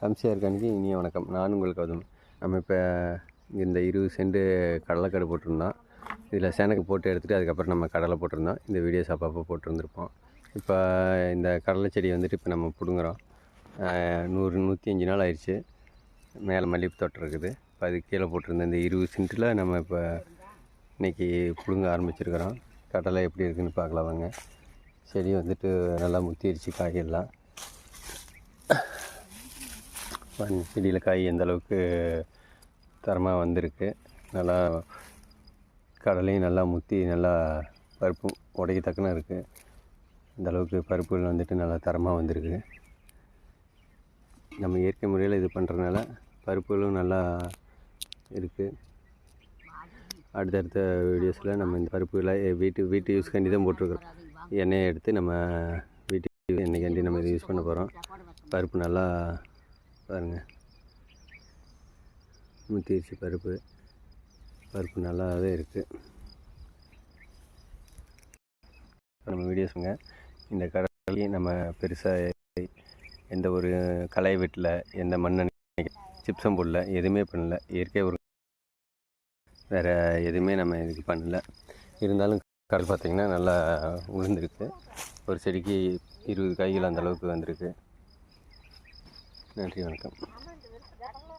அம்சியார் கணிக்கு இனிய வணக்கம். நான் உங்கள் கௌதம். நம்ம இப்போ இந்த 20 சென்ட் கடலைக்கடை போட்டிருந்தோம். இதில் சேனக்கு போட்டு எடுத்துகிட்டு அதுக்கப்புறம் நம்ம கடலை போட்டிருந்தோம். இந்த வீடியோஸ் அப்பப்போ போட்டிருந்துருப்போம். இப்போ இந்த கடலை செடி வந்துட்டு இப்போ நம்ம பிடுங்குறோம். 105 நாள் ஆயிடுச்சு. மேலே மல்லிகைப்பூ தோட்டம் இருக்குது. இப்போ அது கீழே போட்டிருந்த இந்த 20 சென்ட்டில் நம்ம இப்போ இன்றைக்கி பிடுங்க ஆரம்பிச்சிருக்கிறோம். கடலை எப்படி இருக்குதுன்னு பார்க்கலாம் வாங்க. செடி வந்துட்டு நல்லா முத்திருச்சு. காயெல்லாம் செடியில் காய் எந்த அளவுக்கு தரமாக வந்திருக்கு. நல்லா கடலையும் நல்லா முத்தி நல்லா பருப்பு உடைக்கத்தக்கன இருக்குது. இந்த அளவுக்கு பருப்புகள் வந்துட்டு நல்லா தரமாக வந்திருக்கு. நம்ம இயற்கை முறையில் இது பண்ணுறதுனால பருப்புகளும் நல்லா இருக்குது. அடுத்தடுத்த வீடியோஸில் நம்ம இந்த பருப்புகளை வீட்டு யூஸ்க்காண்டி தான் போட்டிருக்கிறோம். எண்ணெயை எடுத்து நம்ம வீட்டு எண்ணெய்க்காண்டி நம்ம இதை யூஸ் பண்ண போகிறோம். பருப்பு நல்லா பாருங்கள் முத்திருச்சு. பருப்பு நல்லாவே இருக்குது. நம்ம வீடியோஸுங்க இந்த கடலையும் நம்ம பெருசாக எந்த ஒரு களை வெட்டில் எந்த மண்ணெண்ணெய் சிப்ஸம் போடல, எதுவுமே பண்ணல. இயற்கை ஒரு வேறு எதுவுமே நம்ம இதுக்கு பண்ணல. இருந்தாலும் கடல் பார்த்திங்கன்னா நல்லா உளுந்துருக்கு. ஒரு செடிக்கு 20 காய்கள் அந்தளவுக்கு வந்திருக்கு. நன்றி, வணக்கம்.